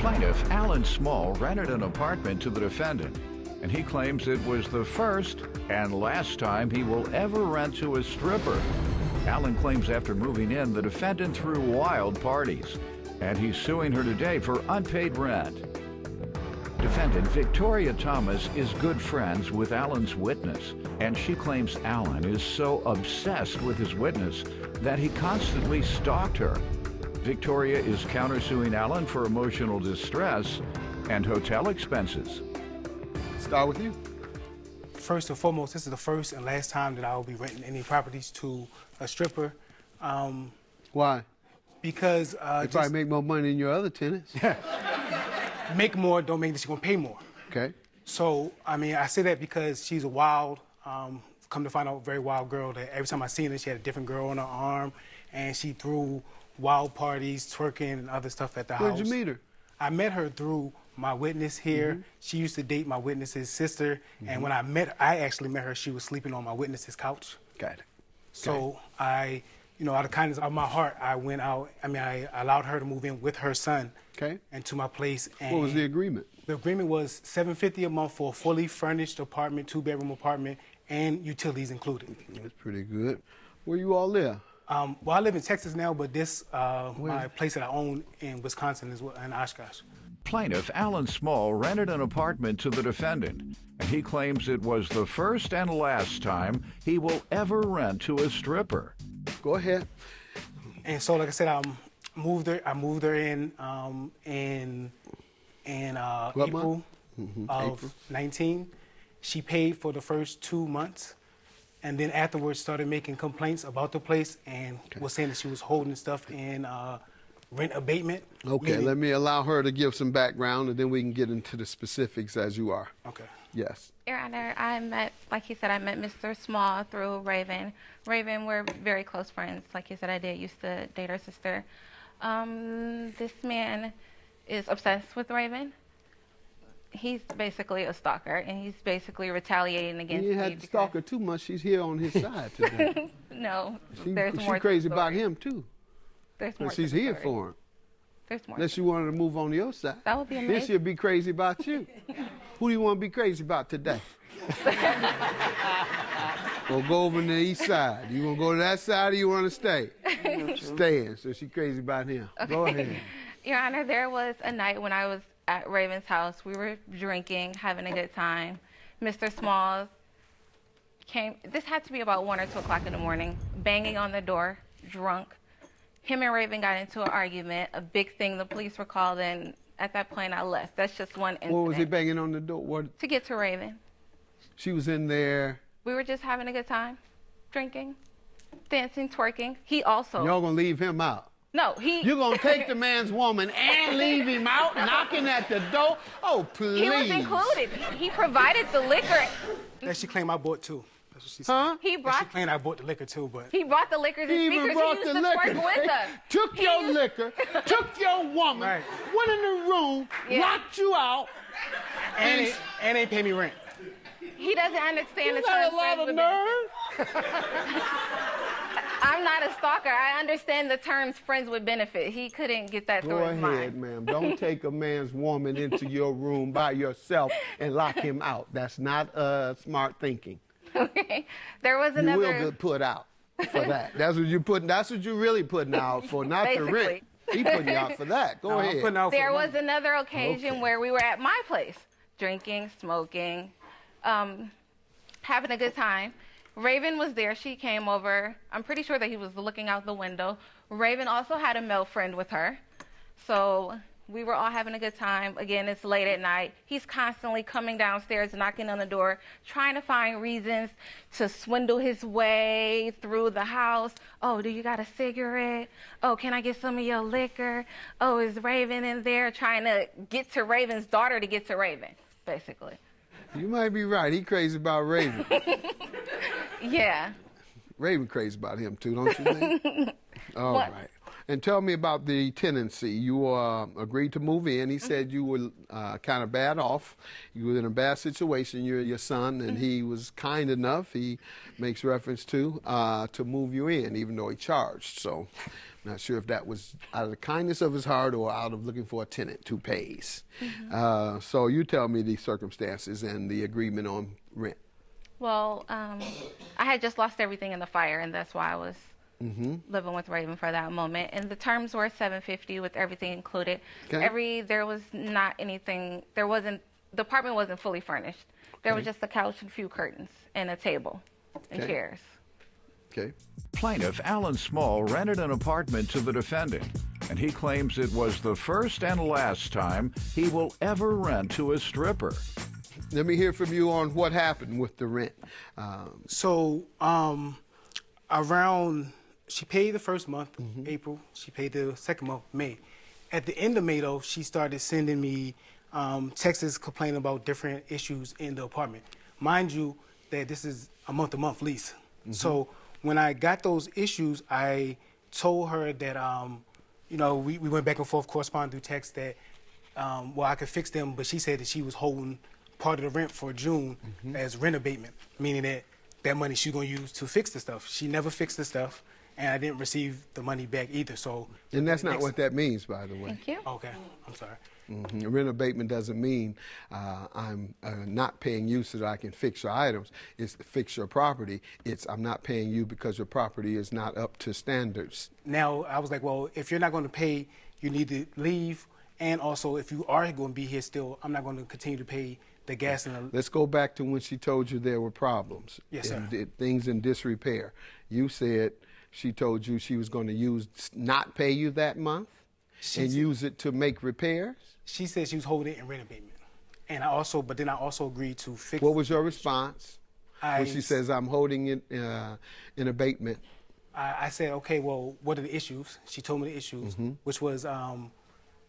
Plaintiff Alan Small rented an apartment to the defendant, and he claims it was the first and last time he will ever rent to a stripper. Alan claims after moving in, the defendant threw wild parties, and he's suing her today for unpaid rent. Defendant Victoria Thomas is good friends with Alan's witness, and she claims Alan is so obsessed with his witness that he constantly stalked her. Victoria is countersuing Alan for emotional distress and hotel expenses. Start with you. First and foremost, this is the first and last time that I will be renting any properties to a stripper. Why? Because they probably make more money than your other tenants. Make more don't mean that she's gonna pay more. Okay. So, I mean, I say that because she's a wild, come to find out, very wild girl that every time I seen her, she had a different girl on her arm, and she threw wild parties, twerking, and other stuff at the house. Where'd you meet her? I met her through my witness here. She used to date my witness's sister, and when I actually met her, she was sleeping on my witness's couch. Got it. So I, out of kindness of my heart, I went out. I allowed her to move in with her son. Okay. Into my place. And what was the agreement? The agreement was $750 a month for a fully furnished apartment, 2-bedroom apartment, and utilities included. That's pretty good. Where you all live? Well, I live in Texas now, but this my place that I own in Wisconsin is in Oshkosh. Plaintiff Alan Small rented an apartment to the defendant, and he claims it was the first and last time he will ever rent to a stripper. Go ahead. And so, like I said, I moved her in April of 19. She paid for the first 2 months, and then afterwards started making complaints about the place and was saying that she was holding stuff in rent abatement. Okay, let me allow her to give some background, and then we can get into the specifics as you are. Okay. Yes. Your Honor, I met Mr. Small through Raven. Raven, we're very close friends. Like you said, I used to date her sister. This man is obsessed with Raven. He's basically a stalker, and he's basically retaliating against me. You had to stalk her too much. She's here on his side today. No, there's more. She's crazy about him too. There's more. She's here for him. There's more. Unless you wanted to move on the other side. That would be amazing. Then she'll be crazy about you. Who do you want to be crazy about today? We'll go over to the east side. You want to go to that side or you want to stay? Staying. So she's crazy about him. Okay. Go ahead. Your Honor, there was a night when I was at Raven's house. We were drinking, having a good time. Mr. Smalls came. This had to be about 1 or 2 o'clock in the morning, banging on the door, drunk. Him and Raven got into an argument, a big thing. The police were called, and at that point, I left. That's just one incident. What was he banging on the door? What? To get to Raven. She was in there. We were just having a good time, drinking, dancing, twerking. He also. Y'all gonna leave him out? No, You're gonna take the man's woman and leave him out, knocking at the door? Oh, please. He was included. He provided the liquor. That she claimed I bought too. That's what she said. Huh? He brought. She claimed I bought the liquor too, but. He brought the liquor. He even brought the liquor. With us. Took your liquor, took your woman, went in the room, locked you out, and ain't pay me rent. He doesn't understand the terms. terms. You got a lot of nerve. I'm not a stalker. I understand the terms friends with benefit. He couldn't get that through his mind. Go ahead, ma'am. Don't take a man's woman into your room by yourself and lock him out. That's not smart thinking. Okay. There was another. You will get put out for that. That's what you're really putting out for, not the rent. He putting you out for that. Go ahead. There was another occasion where we were at my place, drinking, smoking, having a good time. Raven was there. She came over. I'm pretty sure that he was looking out the window. Raven also had a male friend with her. So we were all having a good time. Again, it's late at night. He's constantly coming downstairs, knocking on the door, trying to find reasons to swindle his way through the house. Oh, do you got a cigarette? Oh, can I get some of your liquor? Oh, is Raven in there? Trying to get to Raven's daughter to get to Raven, basically. You might be right. He crazy about Raven. Yeah. Raven crazy about him too, don't you think? All right. And tell me about the tenancy. You agreed to move in. He said you were kind of bad off. You were in a bad situation. You're your son, and he was kind enough, he makes reference to move you in, even though he charged. So not sure if that was out of the kindness of his heart or out of looking for a tenant who pays. So you tell me the circumstances and the agreement on rent. Well, I had just lost everything in the fire, and that's why I was living with Raven for that moment. And the terms were $750 with everything included. Okay. There was not anything. The apartment wasn't fully furnished. There was just a couch and a few curtains and a table and chairs. Okay. Plaintiff Alan Small rented an apartment to the defendant, and he claims it was the first and last time he will ever rent to a stripper. Let me hear from you on what happened with the rent. She paid the first month, April. She paid the second month, May. At the end of May, though, she started sending me texts complaining about different issues in the apartment. Mind you, that this is a month-to-month lease. So when I got those issues, I told her that, we went back and forth, corresponding through text that, I could fix them, but she said that she was holding part of the rent for June as rent abatement, meaning that money she's going to use to fix the stuff. She never fixed the stuff, and I didn't receive the money back either. So, and that's not what that means, by the way. Thank you. Okay, I'm sorry. Rent abatement doesn't mean I'm not paying you so that I can fix your items. It's to fix your property. It's I'm not paying you because your property is not up to standards. Now, I was like, well, if you're not going to pay, you need to leave. And also, if you are going to be here still, I'm not going to continue to pay the gas and the... Let's go back to when she told you there were problems. Yes, sir. Things in disrepair. You said she told you she was going to not pay you that month and use it to make repairs? She said she was holding it in rent abatement. And but then I also agreed to fix... What was your response when she says, I'm holding it in abatement? I said, okay, well, what are the issues? She told me the issues, which was,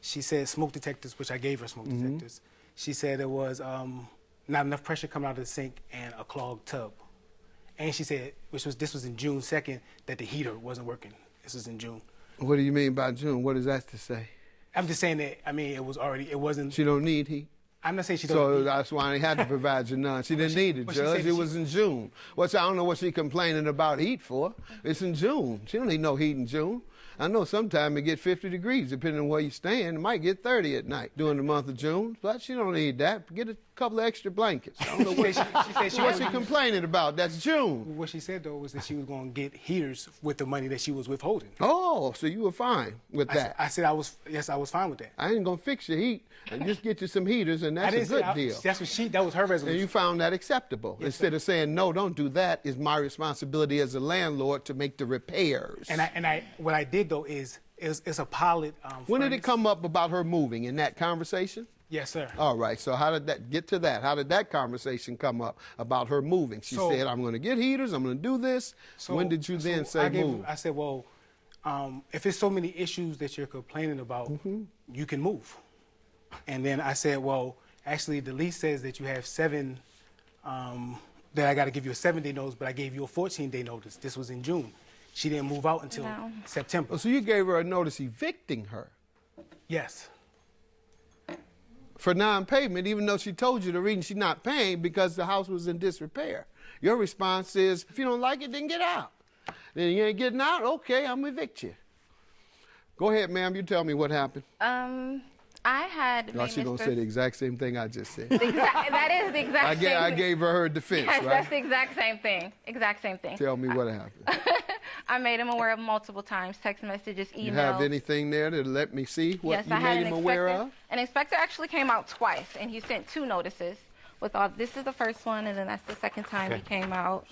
she said smoke detectors, which I gave her smoke detectors. She said there was not enough pressure coming out of the sink and a clogged tub. And she said, this was in June 2nd, that the heater wasn't working. This was in June. What do you mean by June? What is that to say? I'm just saying that, it wasn't... She don't need heat? I'm not saying she don't need So that's why they had to provide you none. She didn't need it, Judge. It was in June. I don't know what she's complaining about heat for. It's in June. She don't need no heat in June. I know sometime it get 50 degrees, depending on where you stand. It might get 30 at night during the month of June, but she don't need that. Get a couple of extra blankets. I don't know what what's she complaining about. That's June. What she said, though, was that she was going to get heaters with the money that she was withholding. Oh, so you were fine with that. I said I was fine with that. I ain't going to fix your heat and just get you some heaters, and that's a good deal. That was her resolution. And you found that acceptable. Yes, Instead of saying, no, don't do that, it's my responsibility as a landlord to make the repairs. And what I did, though, is it's a pilot. When did it come up about her moving in that conversation? Yes, sir. All right, so how did that get to that? How did that conversation come up about her moving? She said, I'm going to get heaters, I'm going to do this. When did you then say move? I said, well, if there's so many issues that you're complaining about, you can move. And then I said, well, actually, the lease says that you have 7, that I got to give you a 7-day notice, but I gave you a 14-day notice. This was in June. She didn't move out until September. Oh, so you gave her a notice evicting her? Yes. For non-payment, even though she told you the reason she's not paying because the house was in disrepair. Your response is, if you don't like it, then get out. Then you ain't getting out? Okay, I'm gonna evict you. Go ahead, ma'am. You tell me what happened. I had... No, she's going to say the exact same thing I just said. That is the exact same thing. I gave her defense, yes, right? That's the exact same thing. Exact same thing. Tell me what happened. I made him aware of multiple times, text messages, emails. You have anything there to let me see what you made him aware of? An inspector actually came out twice, and he sent 2 notices. This is the first one, and then that's the second time he came out.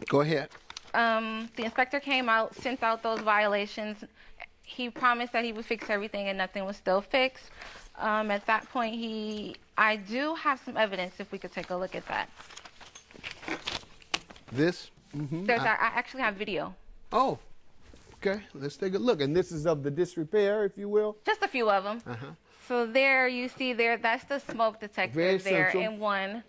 Go ahead. The inspector came out, sent out those violations. He promised that he would fix everything, and nothing was still fixed. At that point, I do have some evidence if we could take a look at that. This? I actually have video. Oh, okay. Let's take a look. And this is of the disrepair, if you will? Just a few of them. So there, you see that's the smoke detector. Very there central. in one.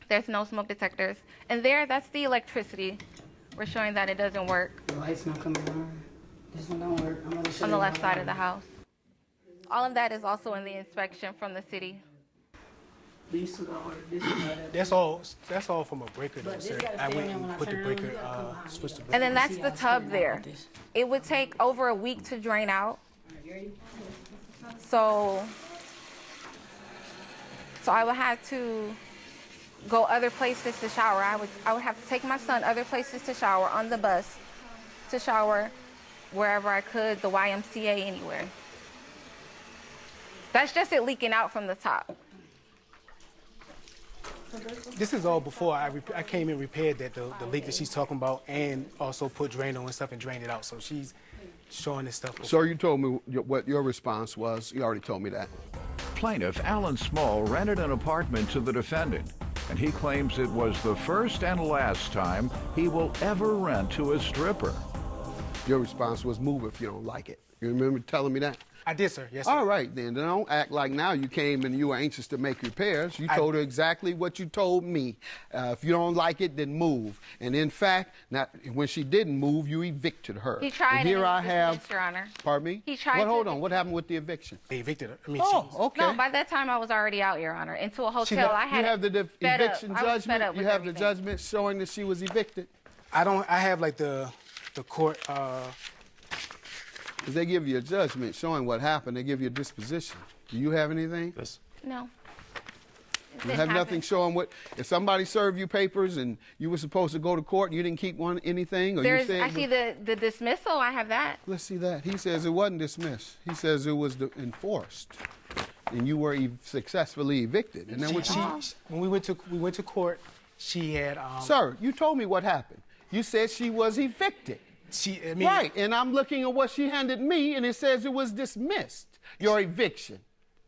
There's no smoke detectors. And that's the electricity we're showing that it doesn't work The light's not coming on. This one don't work. I'm gonna show on you the left how side it of the house. All of that is also in the inspection from the city. These two don't work. This one right That's all from a breaker though, But this sir. gotta I stay went in and when I put the turn it on, breaker, you gotta come behind me. switched the breaker. And then that's See the how it's tub coming out there. like this. It would take over a week to drain out. So I would have to go other places to shower. I would have to take my son other places to shower, on the bus to shower, wherever I could, the YMCA, anywhere. That's just it leaking out from the top. This is all before I came and repaired the leak that she's talking about, and also put Drano and stuff and drained it out. So she's showing this stuff. Sir, you told me what your response was. You already told me that. Plaintiff Alan Small rented an apartment to the defendant, and he claims it was the first and last time he will ever rent to a stripper. Your response was move if you don't like it. You remember telling me that? I did, sir. Yes, sir. All right, then. Don't act like now you came and you were anxious to make repairs. You told her exactly what you told me. If you don't like it, then move. And in fact, when she didn't move, you evicted her. He tried and here and I he have. dismissed, Your Honor. Pardon me? He tried Well, to hold on. evict- What happened with the eviction? They evicted her. I mean, Okay. No, by that time I was already out, Your Honor, into a hotel. I had You have the fed up. eviction I was fed judgment. up You with have the everything. judgment showing that she was evicted. I have like the court. Because they give you a judgment showing what happened. They give you a disposition. Do you have anything? Yes. No. It You didn't have nothing happen. showing what if somebody served you papers and you were supposed to go to court and you didn't keep anything, or There's, you said I see the dismissal. I have that. Let's see that. He says it wasn't dismissed. He says it was enforced, and you were successfully evicted. And then what When we went to court, she had. Sir, you told me what happened. You said she was evicted. Right, and I'm looking at what she handed me, and it says it was dismissed. Your eviction.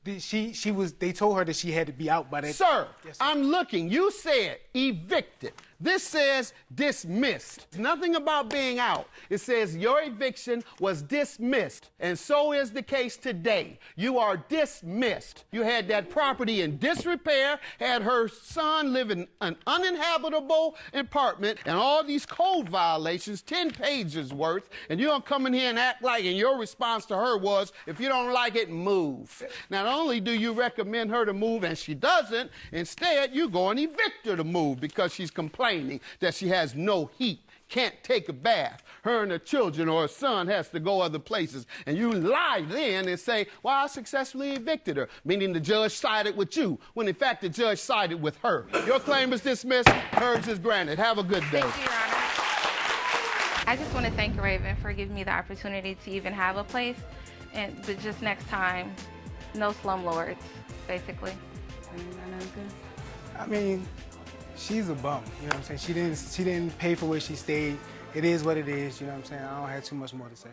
They told her that she had to be out by that. Sir, Yes, sir. I'm looking. You said evicted. This says dismissed. Nothing about being out. It says your eviction was dismissed. And so is the case today. You are dismissed. You had that property in disrepair, had her son live in an uninhabitable apartment, and all these code violations, 10 pages worth, and you don't come in here and act like, and your response to her was, if you don't like it, move. Not only do you recommend her to move, and she doesn't, instead you go and evict her to move because she's complaining that she has no heat, can't take a bath. Her and her children or her son has to go other places. And you lie then and say, well, I successfully evicted her, meaning the judge sided with you, when in fact the judge sided with her. Your claim is dismissed, hers is granted. Have a good day. Thank you, Your Honor. I just want to thank Raven for giving me the opportunity to even have a place, but just next time, no slumlords, basically. I mean, she's a bum. You know what I'm saying? She didn't pay for where she stayed. It is what it is. You know what I'm saying? I don't have too much more to say.